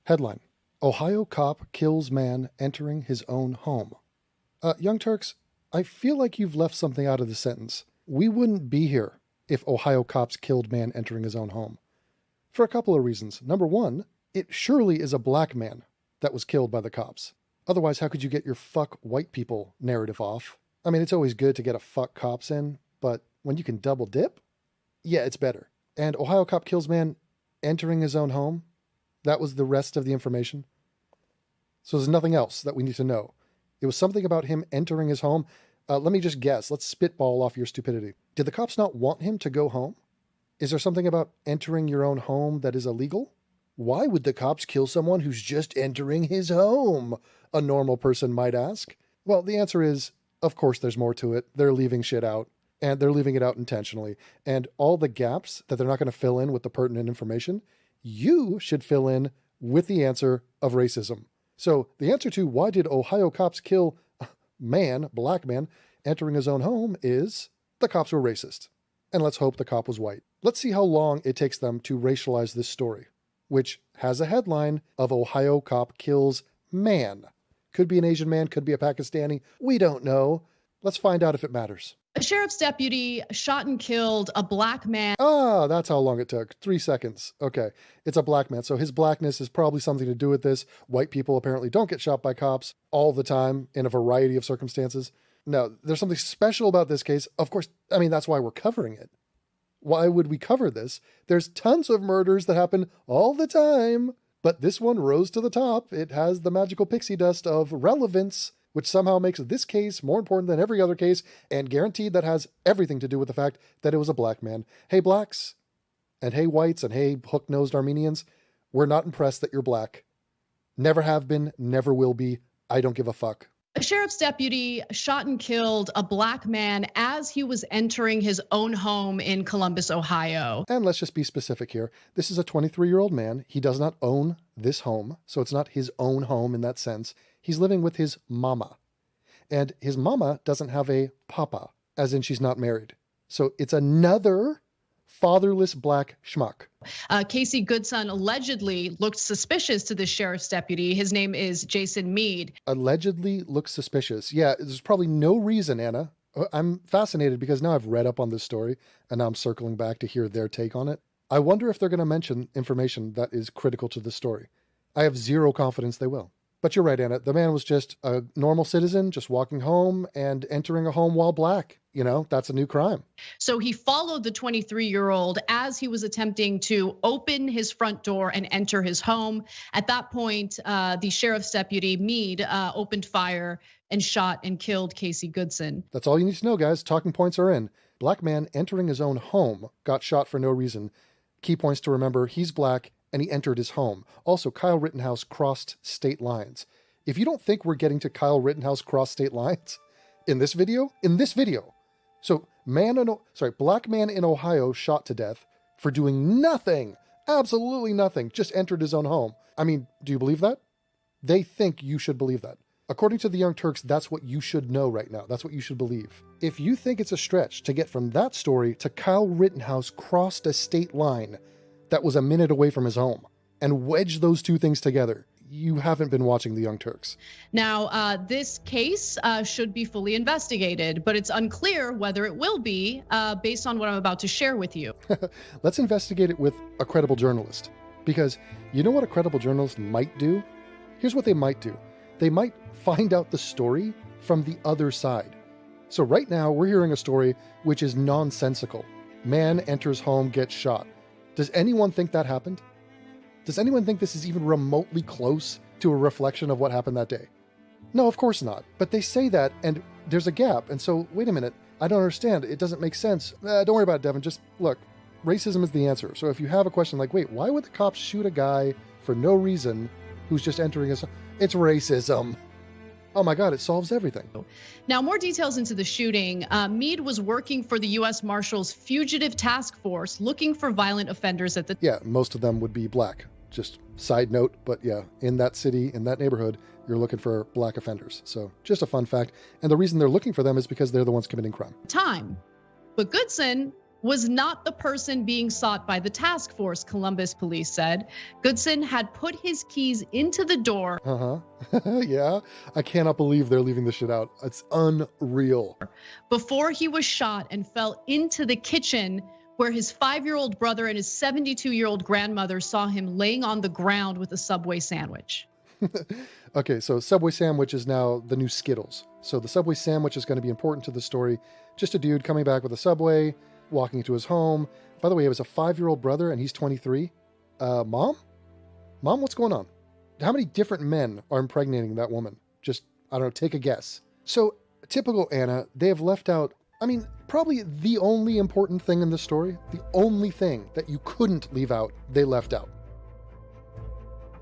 Headline: Ohio cop kills man entering his own home. Young Turks, I feel like you've left something out of the sentence. We wouldn't be here if Ohio cops killed man entering his own home. For a couple of reasons. Number one, it surely is a black man that was killed by the cops. Otherwise, how could you get your fuck white people narrative off? I mean, it's always good to get a fuck cops in, but when you can double dip, yeah, it's better. And Ohio cop kills man entering his own home. That was the rest of the information. So there's nothing else that we need to know. It was something about him entering his home. Let me just guess. Let's spitball off your stupidity. Did the cops not want him to go home? Is there something about entering your own home that is illegal? Why would the cops kill someone who's just entering his home? A normal person might ask. Well, the answer is, of course there's more to it. They're leaving shit out, and they're leaving it out intentionally. And all the gaps that they're not going to fill in with the pertinent information, you should fill in with the answer of racism. So the answer to why did Ohio cops kill black man, entering his own home is the cops were racist. And let's hope the cop was white. Let's see how long it takes them to racialize this story, which has a headline of Ohio cop kills man. Could be an Asian man, could be a Pakistani. We don't know. Let's find out if it matters. A sheriff's deputy shot and killed a black man. Ah, that's how long it took. 3 seconds. Okay. It's a black man. So his blackness is probably something to do with this. White people apparently don't get shot by cops all the time in a variety of circumstances. No, there's something special about this case. Of course, I mean, that's why we're covering it. Why would we cover this? There's tons of murders that happen all the time, but this one rose to the top. It has the magical pixie dust of relevance, which somehow makes this case more important than every other case, and guaranteed that has everything to do with the fact that it was a black man. Hey, blacks, and hey, whites, and hey, hook-nosed Armenians, we're not impressed that you're black. Never have been, never will be. I don't give a fuck. A sheriff's deputy shot and killed a black man as he was entering his own home in Columbus, Ohio. And let's just be specific here. This is a 23-year-old man. He does not own this home, so it's not his own home in that sense. He's living with his mama. And his mama doesn't have a papa, as in she's not married. So it's another fatherless black schmuck. Casey Goodson allegedly looked suspicious to the sheriff's deputy. His name is Jason Mead. Allegedly looks suspicious. Yeah, there's probably no reason, Anna. I'm fascinated because now I've read up on this story and now I'm circling back to hear their take on it. I wonder if they're going to mention information that is critical to the story. I have zero confidence they will. But you're right, Anna. The man was just a normal citizen, just walking home and entering a home while black. You know, that's a new crime. So he followed the 23-year-old as he was attempting to open his front door and enter his home. At that point, the sheriff's deputy, Mead, opened fire and shot and killed Casey Goodson. That's all you need to know, guys. Talking points are in. Black man entering his own home got shot for no reason. Key points to remember, he's black and he entered his home. Also, Kyle Rittenhouse crossed state lines. If you don't think we're getting to Kyle Rittenhouse cross state lines in this video, so black man in Ohio shot to death for doing nothing, absolutely nothing, just entered his own home. I mean, do you believe that? They think you should believe that. According to the Young Turks, that's what you should know right now. That's what you should believe. If you think it's a stretch to get from that story to Kyle Rittenhouse crossed a state line that was a minute away from his home and wedge those two things together, you haven't been watching the Young Turks. Now, this case should be fully investigated, but it's unclear whether it will be based on what I'm about to share with you. Let's investigate it with a credible journalist, because you know what a credible journalist might do? Here's what they might do. They might find out the story from the other side. So right now we're hearing a story which is nonsensical. Man enters home, gets shot. Does anyone think that happened? Does anyone think this is even remotely close to a reflection of what happened that day? No, of course not. But they say that, and there's a gap. And so, wait a minute. I don't understand. It doesn't make sense. Don't worry about it, Devin. Just look, racism is the answer. So if you have a question like, wait, why would the cops shoot a guy for no reason who's just entering his... It's racism. Oh my God, it solves everything. Now, more details into the shooting. Mead was working for the U.S. Marshals Fugitive Task Force, looking for violent offenders at the... Yeah, most of them would be black. Just side note, but yeah, in that city, in that neighborhood, you're looking for black offenders. So just a fun fact. And the reason they're looking for them is because they're the ones committing crime. time. But Goodson was not the person being sought by the task force, Columbus police said. Goodson had put his keys into the door. Yeah, I cannot believe they're leaving this shit out. It's unreal. Before he was shot and fell into the kitchen where his 5-year-old brother and his 72-year-old grandmother saw him laying on the ground with a Subway sandwich. Okay, so Subway sandwich is now the new Skittles. So the Subway sandwich is going to be important to the story. Just a dude coming back with a Subway, walking into his home. By the way, he has a 5-year-old brother and he's 23. Mom, what's going on? How many different men are impregnating that woman? Just, I don't know, take a guess. So typical Anna, they have left out, I mean, probably the only important thing in this story, the only thing that you couldn't leave out, they left out.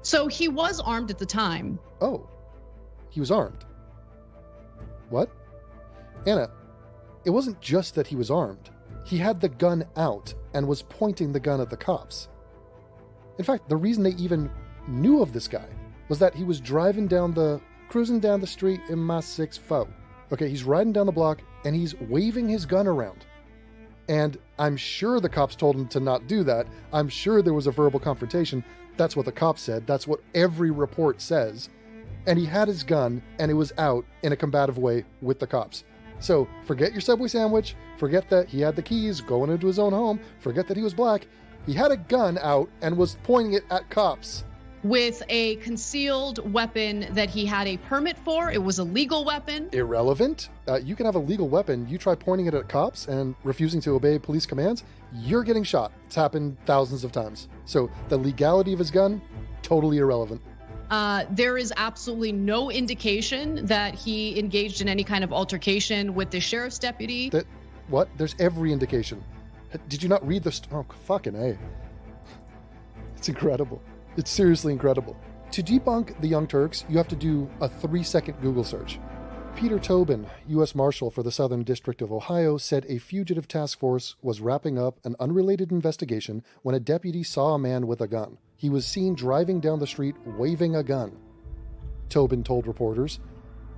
So he was armed at the time. Oh, he was armed. What? Anna, it wasn't just that he was armed. He had the gun out and was pointing the gun at the cops. In fact, the reason they even knew of this guy was that he was cruising down the street in my 6'4". Okay, he's riding down the block and he's waving his gun around. And I'm sure the cops told him to not do that. I'm sure there was a verbal confrontation. That's what the cops said. That's what every report says. And he had his gun and it was out in a combative way with the cops. So forget your Subway sandwich. Forget that he had the keys going into his own home. Forget that he was black. He had a gun out and was pointing it at cops. With a concealed weapon that he had a permit for. It was a legal weapon. Irrelevant. You can have a legal weapon. You try pointing it at cops and refusing to obey police commands, you're getting shot. It's happened thousands of times. So the legality of his gun, totally irrelevant. There is absolutely no indication that he engaged in any kind of altercation with the sheriff's deputy. What? There's every indication. Did you not read the... Oh, fucking A. It's incredible. It's seriously incredible. To debunk the Young Turks, you have to do a 3-second Google search. Peter Tobin, U.S. Marshal for the Southern District of Ohio, said a fugitive task force was wrapping up an unrelated investigation when a deputy saw a man with a gun. He was seen driving down the street waving a gun. Tobin told reporters.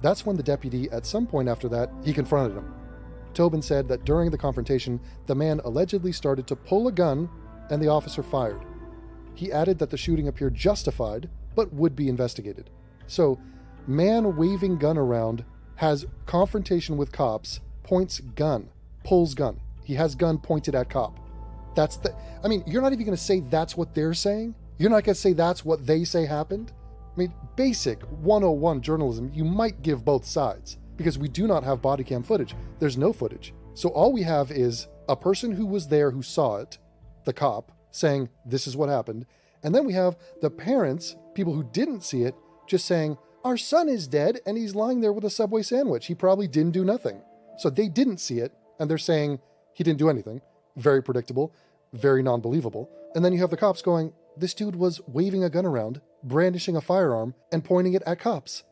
That's when the deputy, at some point after that, he confronted him. Tobin said that during the confrontation, the man allegedly started to pull a gun and the officer fired. He added that the shooting appeared justified, but would be investigated. So, man waving gun around, has confrontation with cops, points gun, pulls gun. He has gun pointed at cop. You're not even going to say that's what they're saying? You're not going to say that's what they say happened? I mean, basic 101 journalism, you might give both sides, because we do not have body cam footage. There's no footage. So all we have is a person who was there who saw it, the cop, saying this is what happened. And then we have the parents, people who didn't see it, just saying, our son is dead and he's lying there with a Subway sandwich. He probably didn't do nothing. So they didn't see it and they're saying he didn't do anything. Very predictable, very non-believable. And then you have the cops going, this dude was waving a gun around, brandishing a firearm and pointing it at cops.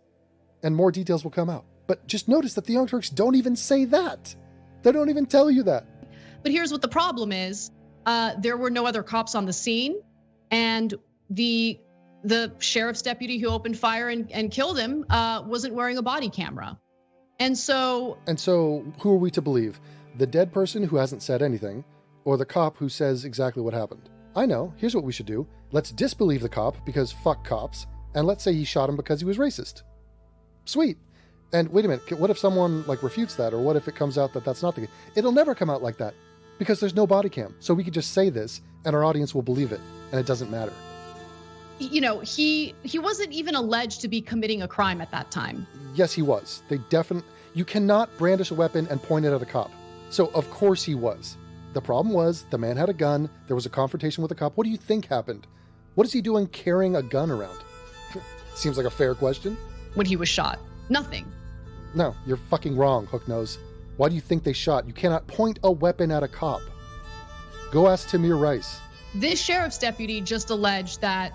And more details will come out. But just notice that the Young Turks don't even say that. They don't even tell you that. But here's what the problem is. There were no other cops on the scene, and the sheriff's deputy who opened fire and killed him wasn't wearing a body camera. And so who are we to believe? The dead person who hasn't said anything, or the cop who says exactly what happened? I know, here's what we should do. Let's disbelieve the cop because fuck cops, and let's say he shot him because he was racist. Sweet. And wait a minute, what if someone refutes that, or what if it comes out that that's not the case? It'll never come out like that. Because there's no body cam. So we could just say this and our audience will believe it and it doesn't matter. You know, he wasn't even alleged to be committing a crime at that time. Yes, he was. You cannot brandish a weapon and point it at a cop. So of course he was. The problem was the man had a gun. There was a confrontation with a cop. What do you think happened? What is he doing carrying a gun around? Seems like a fair question. When he was shot, nothing. No, you're fucking wrong, Hooknose. Why do you think they shot? You cannot point a weapon at a cop. Go ask Tamir Rice. This sheriff's deputy just alleged that,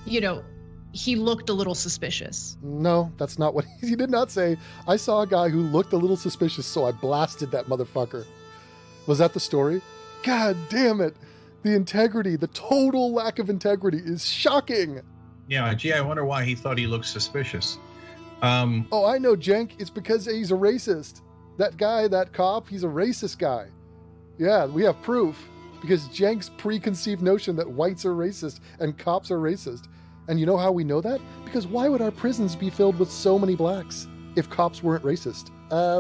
he looked a little suspicious. No, that's not what he did not say. I saw a guy who looked a little suspicious, so I blasted that motherfucker. Was that the story? God damn it. The integrity, the total lack of integrity is shocking. Yeah, gee, I wonder why he thought he looked suspicious. Oh, I know, Jenk. It's because he's a racist. That guy, that cop, he's a racist guy. Yeah, we have proof because Cenk's preconceived notion that whites are racist and cops are racist. And you know how we know that? Because why would our prisons be filled with so many blacks if cops weren't racist?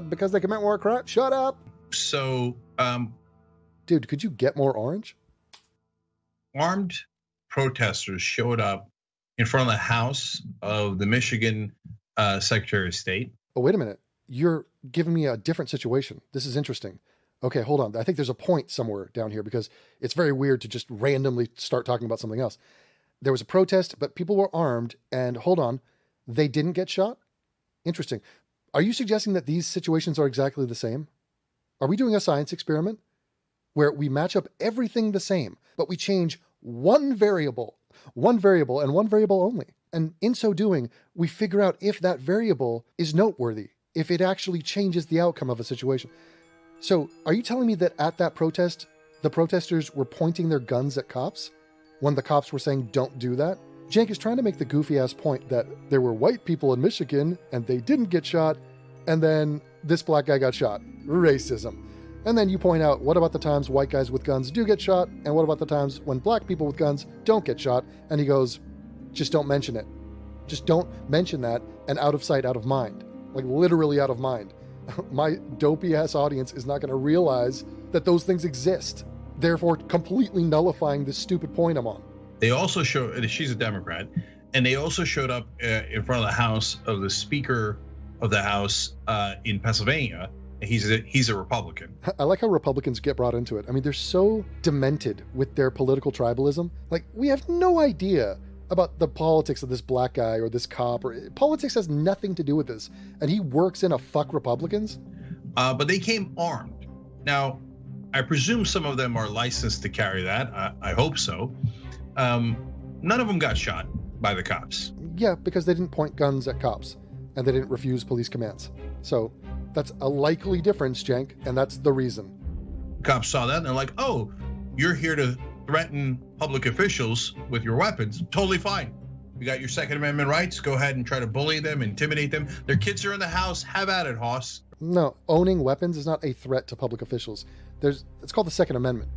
Because they commit more crime. Shut up. So, Dude, could you get more orange? armed protesters showed up in front of the house of the Michigan Secretary of State. Oh, wait a minute. You're giving me a different situation. This is interesting. Okay, hold on. I think there's a point somewhere down here because it's very weird to just randomly start talking about something else. There was a protest, but people were armed, and hold on, they didn't get shot? Interesting. Are you suggesting that these situations are exactly the same? Are we doing a science experiment where we match up everything the same, but we change one variable and one variable only? And in so doing, we figure out if that variable is noteworthy, if it actually changes the outcome of a situation. So are you telling me that at that protest, the protesters were pointing their guns at cops when the cops were saying, don't do that? Cenk is trying to make the goofy ass point that there were white people in Michigan and they didn't get shot, and then this black guy got shot. Racism. And then you point out, what about the times white guys with guns do get shot? And what about the times when black people with guns don't get shot? And he goes, just don't mention it. Just don't mention that, and out of sight, out of mind. Like literally out of mind. My dopey ass audience is not going to realize that those things exist, therefore completely nullifying this stupid point I'm on. They also she's a Democrat, and they also showed up in front of the house of the Speaker of the House in Pennsylvania. He's a Republican. I like how Republicans get brought into it. I mean, they're so demented with their political tribalism. Like, we have no idea about the politics of this black guy or this cop, or politics has nothing to do with this. And he works in a fuck Republicans. But they came armed. Now, I presume some of them are licensed to carry that. I hope so. None of them got shot by the cops. Yeah, because they didn't point guns at cops and they didn't refuse police commands. So that's a likely difference, Cenk, and that's the reason. Cops saw that and they're like, oh, you're here to threaten public officials with your weapons. Totally fine. You got your Second Amendment rights. Go ahead and try to bully them, intimidate them. Their kids are in the house. Have at it, Hoss. No, owning weapons is not a threat to public officials. It's called the Second Amendment.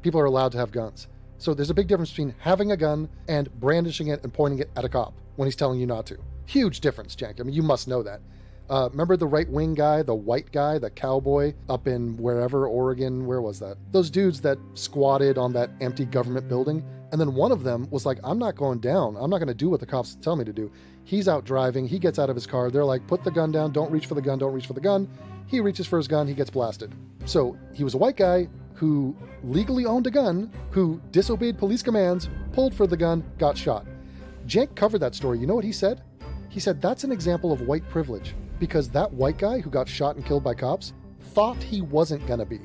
People are allowed to have guns. So there's a big difference between having a gun and brandishing it and pointing it at a cop when he's telling you not to. Huge difference, Cenk. I mean, you must know that. Remember the right-wing guy, the white guy, the cowboy up in wherever, Oregon, where was that? Those dudes that squatted on that empty government building. And then one of them was like, I'm not going down. I'm not going to do what the cops tell me to do. He's out driving. He gets out of his car. They're like, put the gun down. Don't reach for the gun. Don't reach for the gun. He reaches for his gun. He gets blasted. So he was a white guy who legally owned a gun, who disobeyed police commands, pulled for the gun, got shot. Cenk covered that story. You know what he said? He said that's an example of white privilege, because that white guy who got shot and killed by cops thought he wasn't gonna be,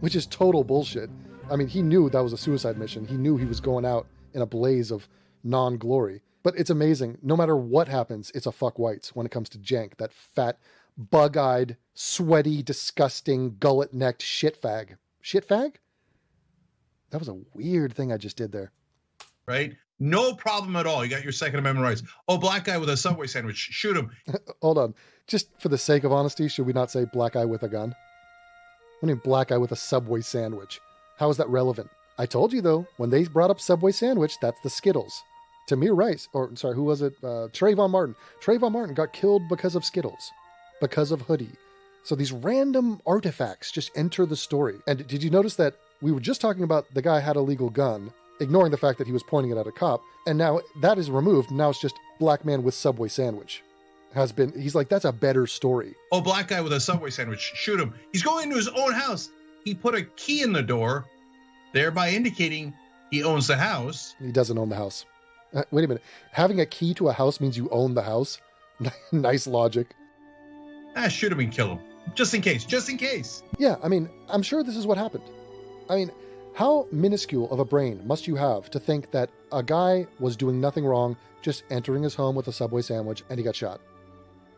which is total bullshit. I mean, he knew that was a suicide mission. He knew he was going out in a blaze of non-glory. But it's amazing. No matter what happens, it's a fuck whites when it comes to Cenk, that fat, bug-eyed, sweaty, disgusting, gullet-necked shitfag. Shitfag? That was a weird thing I just did there. Right? No problem at all. You got your Second Amendment rights. Oh, black guy with a Subway sandwich. Shoot him. Hold on. Just for the sake of honesty, should we not say black guy with a gun? I mean, black guy with a Subway sandwich. How is that relevant? I told you, though, when they brought up Subway sandwich, that's the Skittles. Tamir Rice, or sorry, who was it? Trayvon Martin. Trayvon Martin got killed because of Skittles, because of Hoodie. So these random artifacts just enter the story. And did you notice that we were just talking about the guy had a legal gun, ignoring the fact that he was pointing it at a cop, and now that is removed. Now it's just black man with Subway sandwich. He's like, that's a better story. Oh, black guy with a Subway sandwich. Shoot him. He's going into his own house. He put a key in the door, thereby indicating he owns the house. He doesn't own the house. Wait a minute. Having a key to a house means you own the house? Nice logic. Shoot him and kill him. Just in case. Just in case. Yeah, I mean, I'm sure this is what happened. I mean, how minuscule of a brain must you have to think that a guy was doing nothing wrong, just entering his home with a Subway sandwich, and he got shot?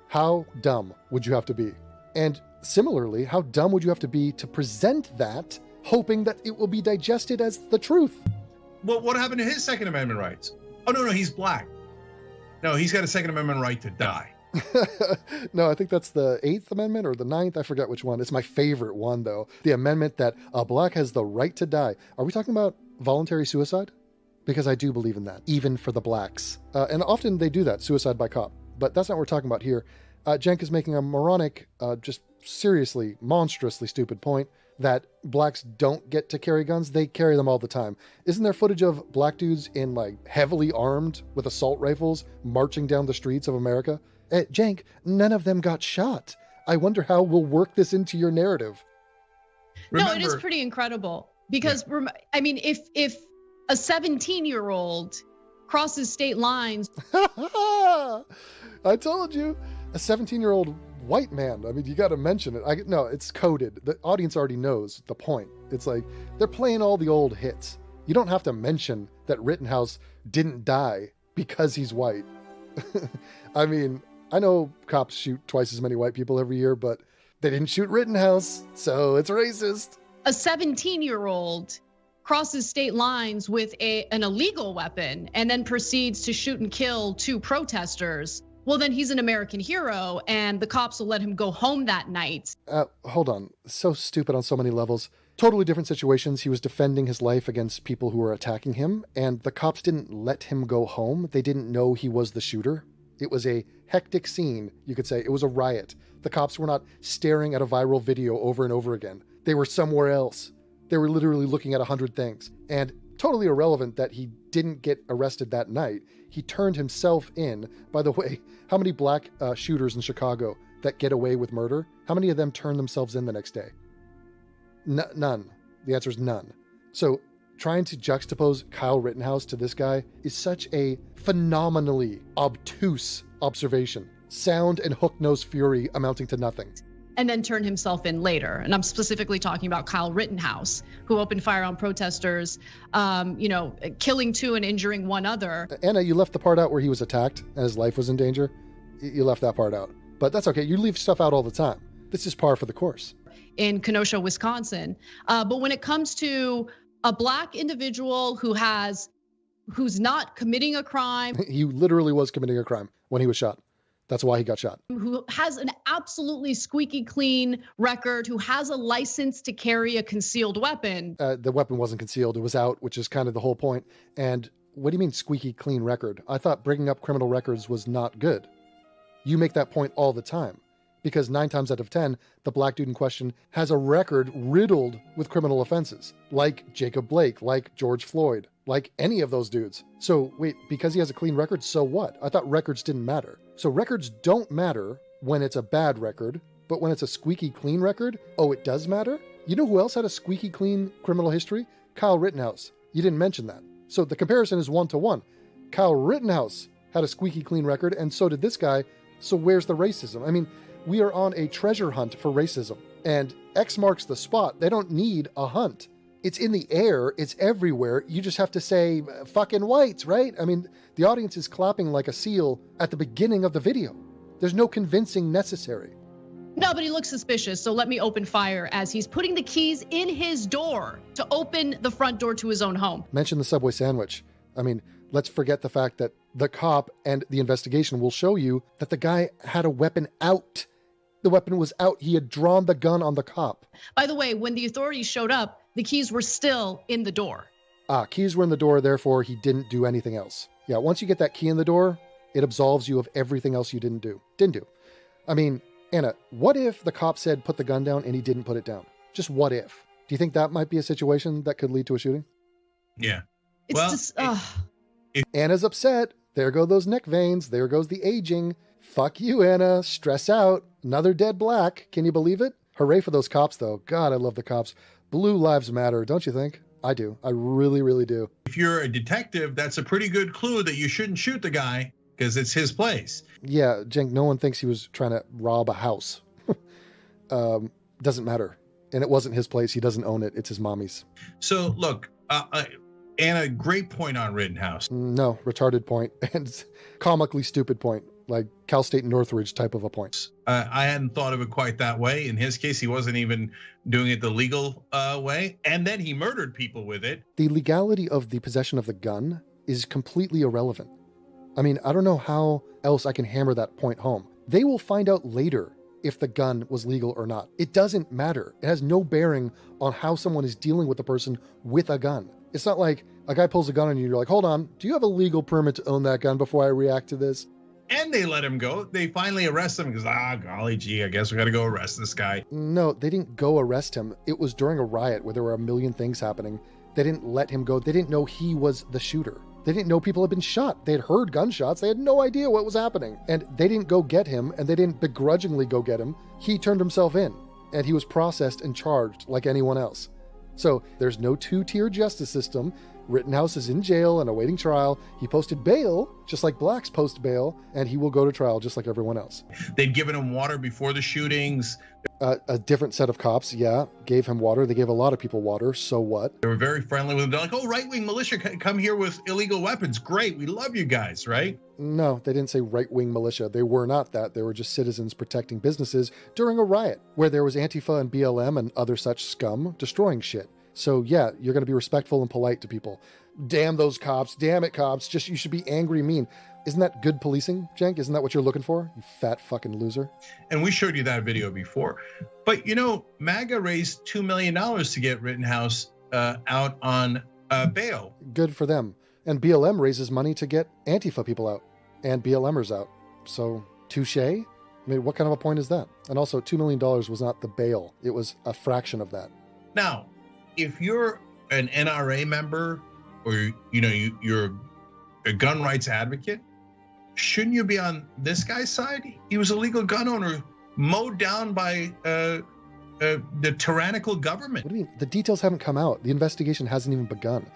How dumb would you have to be? And similarly, how dumb would you have to be to present that, hoping that it will be digested as the truth? Well, what happened to his Second Amendment rights? Oh, no, he's black. No, he's got a Second Amendment right to die. No, I think that's the 8th Amendment or the 9th. I forget which one. It's my favorite one, though. The amendment that a black has the right to die. Are we talking about voluntary suicide? Because I do believe in that, even for the blacks. And often they do that, suicide by cop. But that's not what we're talking about here. Cenk is making a moronic, just seriously, monstrously stupid point that blacks don't get to carry guns. They carry them all the time. Isn't there footage of black dudes in like heavily armed with assault rifles marching down the streets of America? Cenk, none of them got shot. I wonder how we'll work this into your narrative. No, it is pretty incredible because I mean, if a 17-year-old crosses state lines. I told you, a 17-year-old white man. I mean, you got to mention it. No, it's coded. The audience already knows the point. It's like they're playing all the old hits. You don't have to mention that Rittenhouse didn't die because he's white. I mean, I know cops shoot twice as many white people every year, but they didn't shoot Rittenhouse, so it's racist. A 17-year-old crosses state lines with an illegal weapon and then proceeds to shoot and kill 2 protesters. Well, then he's an American hero and the cops will let him go home that night. Hold on. So stupid on so many levels. Totally different situations. He was defending his life against people who were attacking him, and the cops didn't let him go home. They didn't know he was the shooter. It was a hectic scene, you could say. It was a riot. The cops were not staring at a viral video over and over again. They were somewhere else. They were literally looking at 100 things. And totally irrelevant that he didn't get arrested that night. He turned himself in. By the way, how many black shooters in Chicago that get away with murder, how many of them turn themselves in the next day? None. The answer is none. So trying to juxtapose Kyle Rittenhouse to this guy is such a phenomenally obtuse observation. Sound and hook-nosed fury amounting to nothing. And then turn himself in later. And I'm specifically talking about Kyle Rittenhouse, who opened fire on protesters, killing 2 and injuring 1 other. Anna, you left the part out where he was attacked and his life was in danger. You left that part out. But that's okay. You leave stuff out all the time. This is par for the course. In Kenosha, Wisconsin. But when it comes to a black individual who's not committing a crime. He literally was committing a crime when he was shot. That's why he got shot. Who has an absolutely squeaky clean record, who has a license to carry a concealed weapon. The weapon wasn't concealed. It was out, which is kind of the whole point. And what do you mean squeaky clean record? I thought bringing up criminal records was not good. You make that point all the time. Because 9 times out of 10, the black dude in question has a record riddled with criminal offenses. Like Jacob Blake, like George Floyd, like any of those dudes. So wait, because he has a clean record, so what? I thought records didn't matter. So records don't matter when it's a bad record, but when it's a squeaky clean record, oh, it does matter? You know who else had a squeaky clean criminal history? Kyle Rittenhouse. You didn't mention that. So the comparison is 1-to-1. Kyle Rittenhouse had a squeaky clean record, and so did this guy. So where's the racism? I mean, we are on a treasure hunt for racism, and X marks the spot. They don't need a hunt. It's in the air. It's everywhere. You just have to say fucking whites, right? I mean, the audience is clapping like a seal at the beginning of the video. There's no convincing necessary. No, but he looks suspicious. So let me open fire as he's putting the keys in his door to open the front door to his own home. Mention the Subway sandwich. I mean, let's forget the fact that the cop and the investigation will show you that the guy had a weapon out. The weapon was out. He had drawn the gun on the cop. By the way, when the authorities showed up, the keys were still in the door. Keys were in the door, therefore he didn't do anything else. Yeah, once you get that key in the door, it absolves you of everything else you didn't do. I mean, Anna, what if the cop said put the gun down and he didn't put it down? Just what if? Do you think that might be a situation that could lead to a shooting? Yeah. Anna's upset. There go those neck veins. There goes the aging. Fuck you, Anna. Stress out. Another dead black. Can you believe it? Hooray for those cops, though. God, I love the cops. Blue lives matter, don't you think? I do. I really, really do. If you're a detective, that's a pretty good clue that you shouldn't shoot the guy because it's his place. Yeah, Cenk, no one thinks he was trying to rob a house. Doesn't matter. And it wasn't his place. He doesn't own it. It's his mommy's. So look, Anna, great point on Rittenhouse. No, retarded point and comically stupid point. Like Cal State Northridge type of a point. I hadn't thought of it quite that way. In his case, he wasn't even doing it the legal way. And then he murdered people with it. The legality of the possession of the gun is completely irrelevant. I mean, I don't know how else I can hammer that point home. They will find out later if the gun was legal or not. It doesn't matter. It has no bearing on how someone is dealing with the person with a gun. It's not like a guy pulls a gun on you, you're like, hold on, do you have a legal permit to own that gun before I react to this? And they let him go. They finally arrest him because, golly gee, I guess we got to go arrest this guy. No, they didn't go arrest him. It was during a riot where there were a million things happening. They didn't let him go. They didn't know he was the shooter. They didn't know people had been shot. They had heard gunshots. They had no idea what was happening. And they didn't go get him, and they didn't begrudgingly go get him. He turned himself in, and he was processed and charged like anyone else. So there's no two-tier justice system. Rittenhouse is in jail and awaiting trial. He posted bail, just like blacks post bail, and he will go to trial just like everyone else. They'd given him water before the shootings. A different set of cops, gave him water. They gave a lot of people water, so what? They were very friendly with him. They're like, oh, right-wing militia come here with illegal weapons. Great, we love you guys, right? No, they didn't say right-wing militia. They were not that. They were just citizens protecting businesses during a riot where there was Antifa and BLM and other such scum destroying shit. So yeah, you're going to be respectful and polite to people. Damn those cops. Damn it, cops. You should be angry, mean. Isn't that good policing, Cenk? Isn't that what you're looking for? You fat fucking loser. And we showed you that video before. But MAGA raised $2 million to get Rittenhouse out on bail. Good for them. And BLM raises money to get Antifa people out and BLMers out. So touche? I mean, what kind of a point is that? And also, $2 million was not the bail. It was a fraction of that. Now, if you're an NRA member or you're a gun rights advocate, shouldn't you be on this guy's side? He was a legal gun owner mowed down by the tyrannical government. What do you mean? The details haven't come out. The investigation hasn't even begun.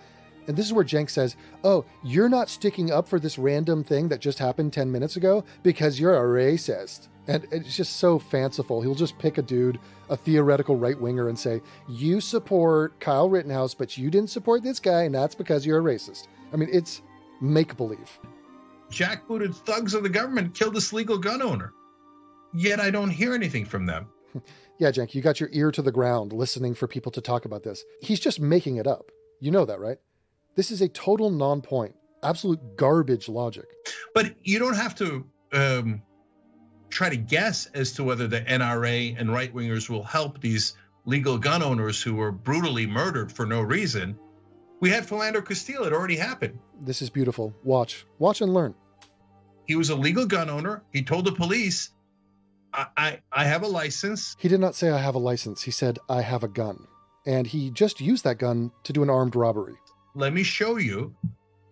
And this is where Cenk says, oh, you're not sticking up for this random thing that just happened 10 minutes ago because you're a racist. And it's just so fanciful. He'll just pick a dude, a theoretical right-winger, and say, you support Kyle Rittenhouse, but you didn't support this guy, and that's because you're a racist. I mean, it's make-believe. Jackbooted thugs of the government killed this legal gun owner. Yet I don't hear anything from them. Yeah, Cenk, you got your ear to the ground listening for people to talk about this. He's just making it up. You know that, right? This is a total non-point, absolute garbage logic. But you don't have to try to guess as to whether the NRA and right-wingers will help these legal gun owners who were brutally murdered for no reason. We had Philando Castile. It already happened. This is beautiful. Watch and learn. He was a legal gun owner. He told the police, I have a license. He did not say I have a license. He said, I have a gun. And he just used that gun to do an armed robbery. Let me show you.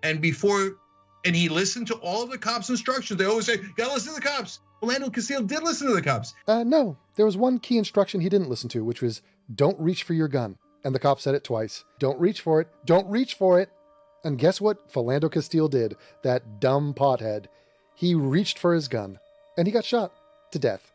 And he listened to all of the cops' instructions. They always say, gotta listen to the cops. Philando Castile did listen to the cops. No, there was one key instruction he didn't listen to, which was, don't reach for your gun. And the cop said it twice. Don't reach for it. Don't reach for it. And guess what Philando Castile did? That dumb pothead. He reached for his gun and he got shot to death.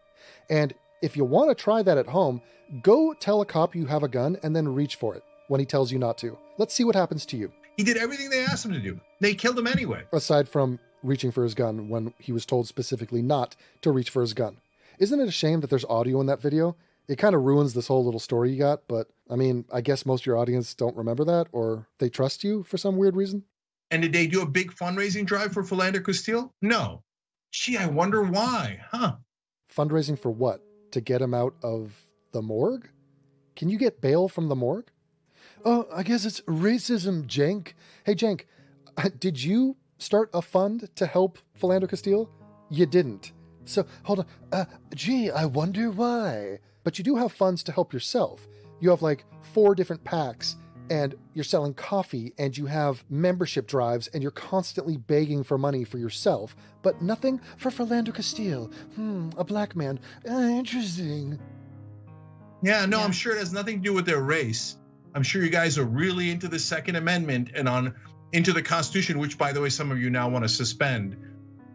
And if you want to try that at home, go tell a cop you have a gun and then reach for it when he tells you not to. Let's see what happens to you. He did everything they asked him to do. They killed him anyway. Aside from reaching for his gun when he was told specifically not to reach for his gun. Isn't it a shame that there's audio in that video? It kind of ruins this whole little story you got, but I mean, I guess most of your audience don't remember that, or they trust you for some weird reason. And did they do a big fundraising drive for Philando Castile? No. Gee, I wonder why, huh? Fundraising for what? To get him out of the morgue? Can you get bail from the morgue? Oh, I guess it's racism, Cenk. Hey, Cenk, did you start a fund to help Philando Castile? You didn't. So, hold on. Gee, I wonder why. But you do have funds to help yourself. You have like 4 different PACs, and you're selling coffee, and you have membership drives, and you're constantly begging for money for yourself, but nothing for Philando Castile. A black man. Interesting. Yeah, no, I'm sure it has nothing to do with their race. I'm sure you guys are really into the Second Amendment and into the Constitution, which, by the way, some of you now want to suspend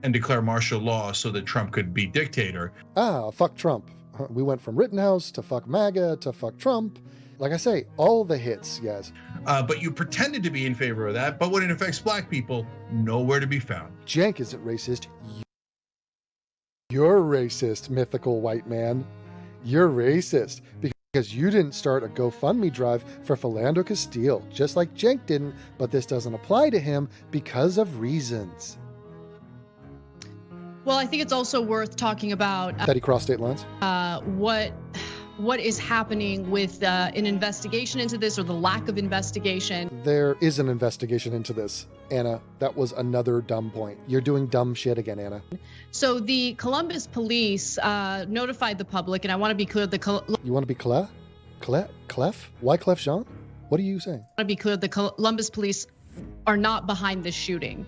and declare martial law so that Trump could be dictator. Fuck Trump. We went from Rittenhouse to fuck MAGA to fuck Trump. Like I say, all the hits, yes. But you pretended to be in favor of that, but when it affects black people, nowhere to be found. Cenk isn't racist. You're racist, mythical white man. You're racist because you didn't start a GoFundMe drive for Philando Castile, just like Cenk didn't, but this doesn't apply to him because of reasons. Well, I think it's also worth talking about That he crossed state lines? what is happening with an investigation into this, or the lack of investigation. There is an investigation into this, Anna. That was another dumb point. You're doing dumb shit again, Anna. So the Columbus police notified the public, and I want to be clear, You want to be Clef? Why Clef Jean? What are you saying? the Columbus police are not behind this shooting.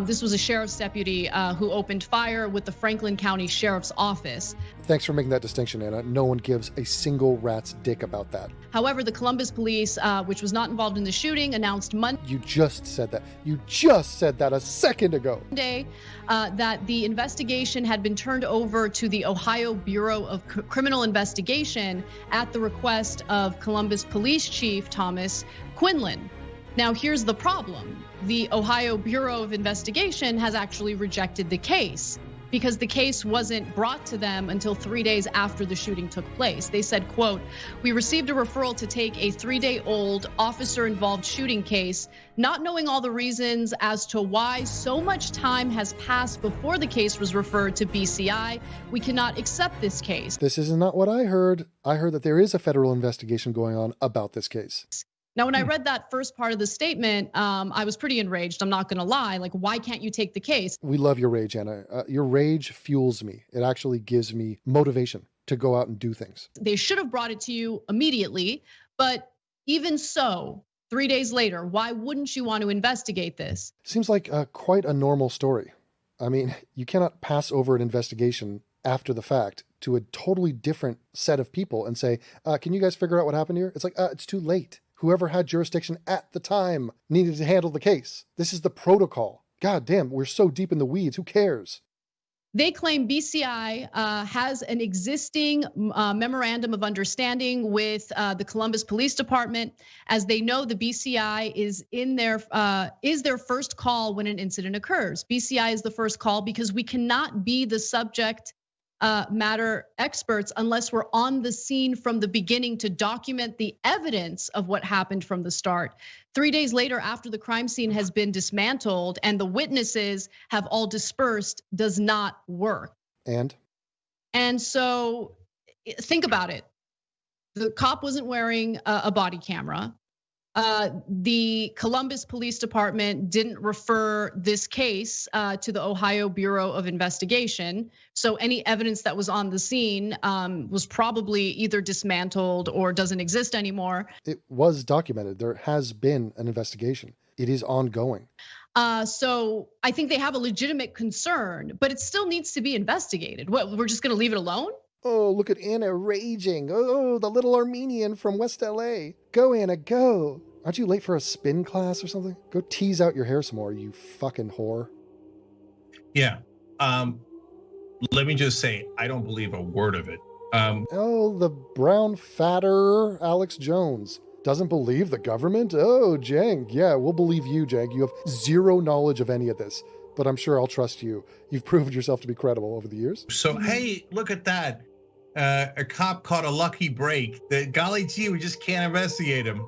This was a sheriff's deputy who opened fire with the Franklin County Sheriff's Office. Thanks for making that distinction, Anna. No one gives a single rat's dick about that. However, the Columbus police, which was not involved in the shooting, announced You just said that. You just said that a second ago. Monday that the investigation had been turned over to the Ohio Bureau of Criminal Investigation at the request of Columbus Police Chief Thomas Quinlan. Now, here's the problem. The Ohio Bureau of Investigation has actually rejected the case because the case wasn't brought to them until 3 days after the shooting took place. They said, quote, "We received a referral to take a 3-day-old officer-involved shooting case, not knowing all the reasons as to why so much time has passed before the case was referred to BCI. We cannot accept this case." This is not what I heard. I heard that there is a federal investigation going on about this case. Now, when I read that first part of the statement, I was pretty enraged. I'm not going to lie. Like, why can't you take the case? We love your rage, Anna. Your rage fuels me. It actually gives me motivation to go out and do things. They should have brought it to you immediately. But even so, 3 days later, why wouldn't you want to investigate this? Seems like quite a normal story. I mean, you cannot pass over an investigation after the fact to a totally different set of people and say, can you guys figure out what happened here? It's like, it's too late. Whoever had jurisdiction at the time needed to handle the case. This is the protocol. God damn, we're so deep in the weeds. Who cares? They claim BCI has an existing memorandum of understanding with the Columbus Police Department. As they know, the BCI is their first call when an incident occurs. BCI is the first call because we cannot be the subject matter experts unless we're on the scene from the beginning to document the evidence of what happened from the start. 3 days later, after the crime scene has been dismantled and the witnesses have all dispersed, does not work. And so think about it. The cop wasn't wearing a body camera. The Columbus Police Department didn't refer this case to the Ohio Bureau of Investigation. So any evidence that was on the scene was probably either dismantled or doesn't exist anymore. It was documented. There has been an investigation. It is ongoing. So I think they have a legitimate concern, but it still needs to be investigated. What, we're just gonna leave it alone? Oh, look at Anna raging. Oh, the little Armenian from West LA. Go, Anna, go. Aren't you late for a spin class or something? Go tease out your hair some more, you fucking whore. Yeah. Let me just say, I don't believe a word of it. Oh, the brown fatter Alex Jones doesn't believe the government? Oh, Jang. Yeah, we'll believe you, Jang. You have zero knowledge of any of this, but I'm sure I'll trust you. You've proved yourself to be credible over the years. So, hey, look at that. A cop caught a lucky break. Golly gee, we just can't investigate him.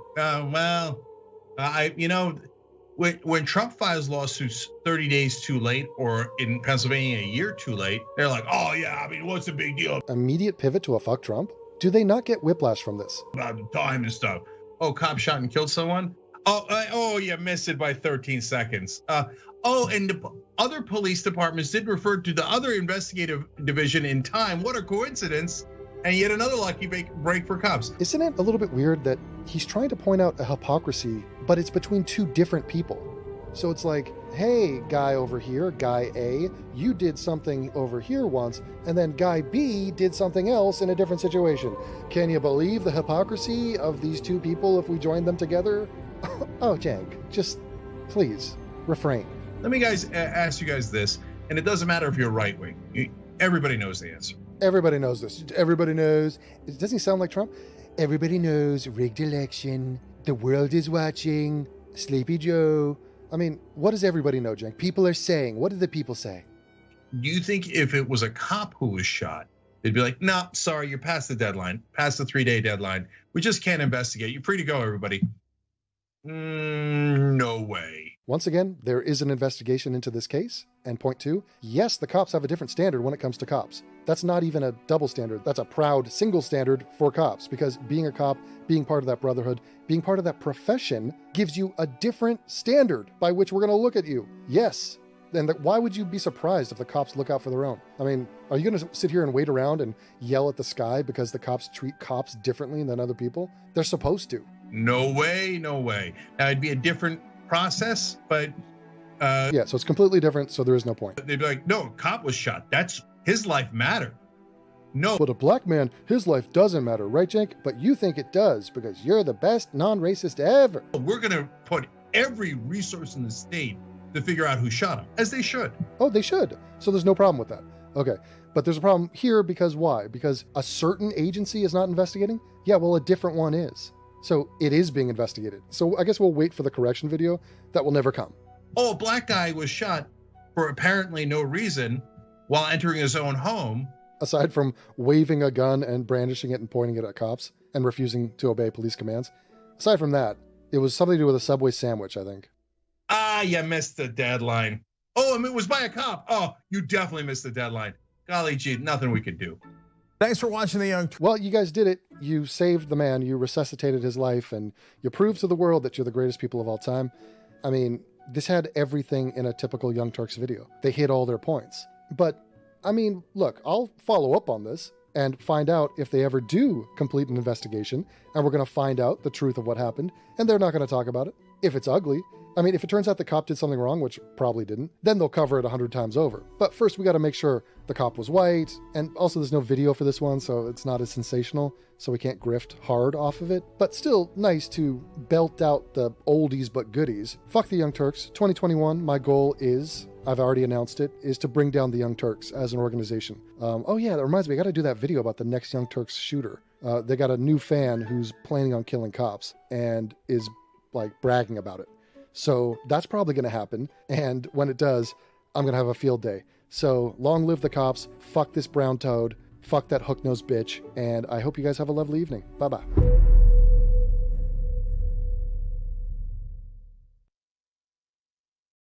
When Trump files lawsuits 30 days too late, or in Pennsylvania, a year too late, they're like, oh yeah, I mean, what's the big deal Immediate pivot to a fuck Trump? Do they not get whiplash from this? about the time and stuff? Oh, cop shot and killed someone? Oh, you missed it by 13 seconds. And the other police departments did refer to the other investigative division in time. What a coincidence. And yet another lucky break for cops. Isn't it a little bit weird that he's trying to point out a hypocrisy, but it's between two different people? So it's like, hey, guy over here, guy A, you did something over here once, and then guy B did something else in a different situation. Can you believe the hypocrisy of these two people if we joined them together? Oh, Jank, just please refrain. Let me ask you guys this, and it doesn't matter if you're right wing. Everybody knows the answer. Everybody knows this. Everybody knows. Doesn't he sound like Trump? Everybody knows rigged election. The world is watching. Sleepy Joe. I mean, what does everybody know, Jank? People are saying. What did the people say? Do you think if it was a cop who was shot, they'd be like, no, sorry, you're past the deadline, past the 3-day deadline. We just can't investigate. You're free to go, everybody. No way. once again, there is an investigation into this case. And point two, yes, the cops have a different standard when it comes to cops. That's not even a double standard. That's a proud single standard for cops, because being a cop, being part of that brotherhood, being part of that profession gives you a different standard by which we're going to look at you. Yes. And why would you be surprised if the cops look out for their own? I mean, are you going to sit here and wait around and yell at the sky because the cops treat cops differently than other people? They're supposed to. No way, no way. Now, it'd be a different process, but yeah, so it's completely different, so there is no point. they'd be like, no, a cop was shot. That's his life mattered. No, But a black man, his life doesn't matter, right, Jenk? But you think it does because you're the best non-racist ever. we're going to put every resource in the state to figure out who shot him, as they should. Oh, they should. So there's no problem with that. Okay. But there's a problem here because why? Because a certain agency is not investigating? Yeah, well, a different one is. So it is being investigated. So I guess we'll wait for the correction video that will never come. Oh, a black guy was shot for apparently no reason while entering his own home. Aside from waving a gun and brandishing it and pointing it at cops and refusing to obey police commands. Aside from that, it was something to do with a Subway sandwich, I think. Ah, you missed the deadline. Oh, I mean, it was by a cop. Oh, you definitely missed the deadline. Golly gee, nothing we could do. Thanks for watching The Young Turks. Well, you guys did it. You saved the man. You resuscitated his life, and you proved to the world that you're the greatest people of all time. I mean, this had everything in a typical Young Turks video. They hit all their points. But, I mean, look, I'll follow up on this and find out if they ever do complete an investigation, and we're going to find out the truth of what happened, and they're not going to talk about it. If it's ugly, I mean, if it turns out the cop did something wrong, which probably didn't, then they'll cover it 100 times over. But first, we got to make sure the cop was white, and also there's no video for this one, so it's not as sensational, so we can't grift hard off of it. But still nice to belt out the oldies but goodies. Fuck the Young Turks. 2021, my goal is, I've already announced it, is to bring down the Young Turks as an organization. Oh yeah, that reminds me, I got to do that video about the next Young Turks shooter. They got a new fan who's planning on killing cops and is like bragging about it. So that's probably going to happen. And when it does, I'm going to have a field day. So long live the cops. Fuck this brown toad. Fuck that hook-nosed bitch. And I hope you guys have a lovely evening. Bye-bye.